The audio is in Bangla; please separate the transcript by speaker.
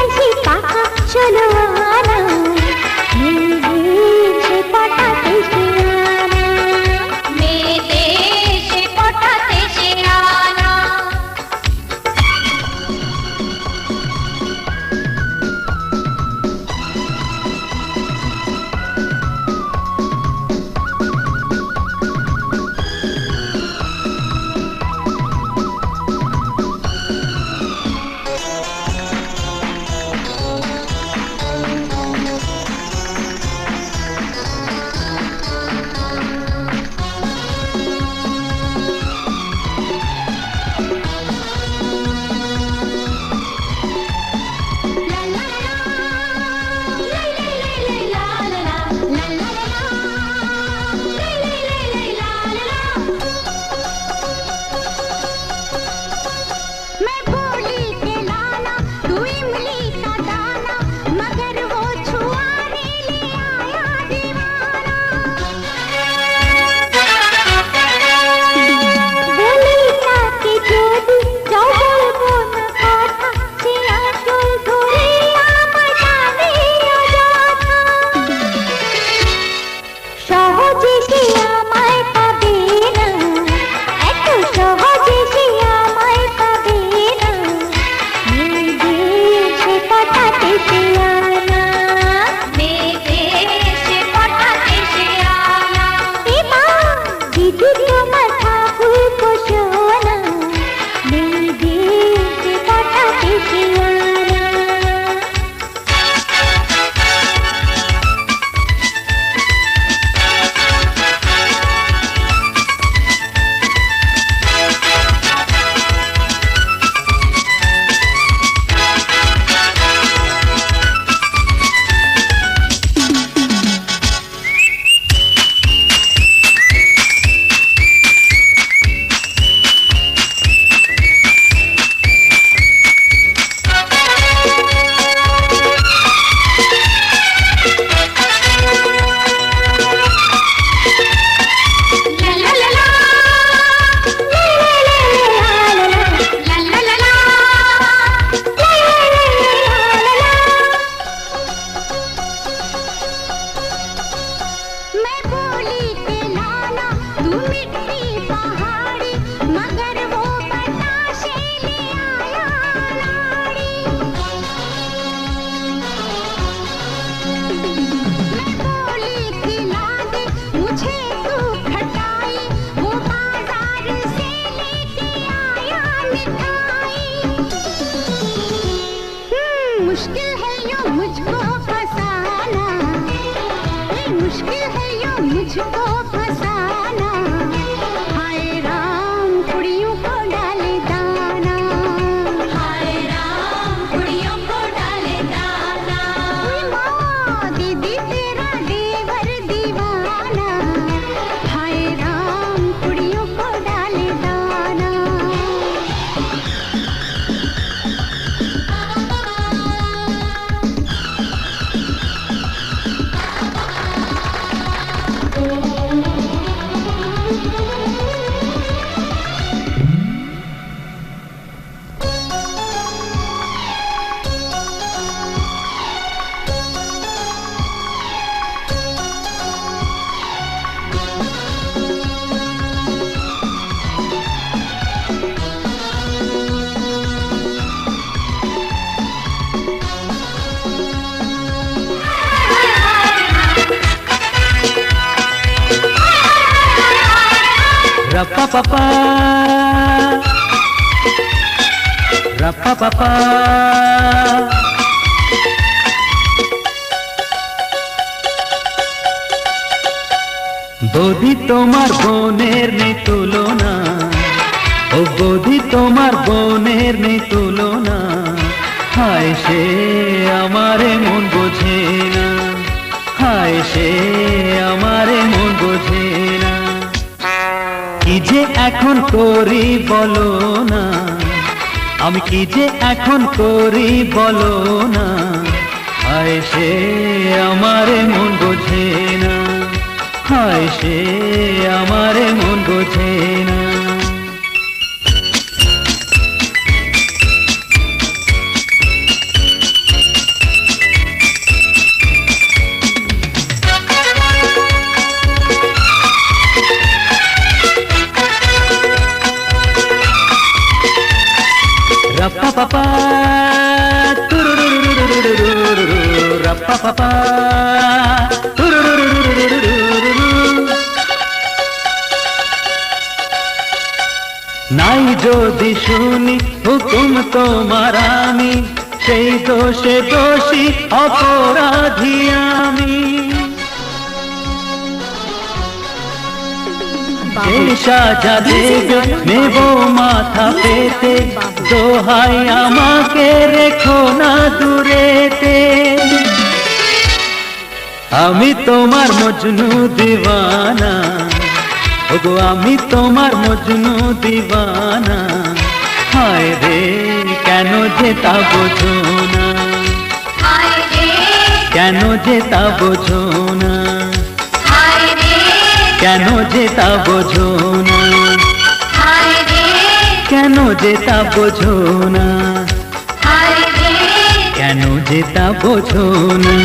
Speaker 1: চাইছি পাকা ষোলো আনা, মেয়েদের সে পটাতে সে আনা, মেয়েদের সে পটাতে সে আনা। मुश्किल है यूं मुझको फसाना, मुश्किल है यूं मुझको फसाना। हाय राम कुड़ियों को डाले दाना, हाय राम कुड़ियों को डाले दाना। माँ दीदी तेरा देवर दीवाना, हाय राम कुड़ियों को डाले दाना।
Speaker 2: Rapapapa, rapapapa, বৌদি তোমার বোনের নেই তুলনা, ও বৌদি তোমার বোনের নেই তুলনা। হায় সে আমারে মন বোঝে না, হায় সে আমারে মন বোঝে না। কি যে এখন করি বলো না, আমি কি যে এখন করি বলো না। হায় সে আমারে মন বোঝে না, হায় সে আমারে মন বোঝে না। পা পা পা তুরুরুরুরুরুরুরুরুরু। নাই যদি শুনি হুকুম তোমার আমি, সেই দোষে দোষী অপরাধী আমি। যে সাজা দেবে নেব মাথা পেতে, দোহাই আমাকে রেখো না দূরেতে। আমি তোমার মজনু দিওয়ানা, ওগো আমি তোমার মজনু দিওয়ানা। হায় রে কেন যে তা বোঝো না, কেন যে তা বোঝো না, কেন যে তা বোঝো না, কেন যে তা বোঝো না, কেন যে তা বোঝো না।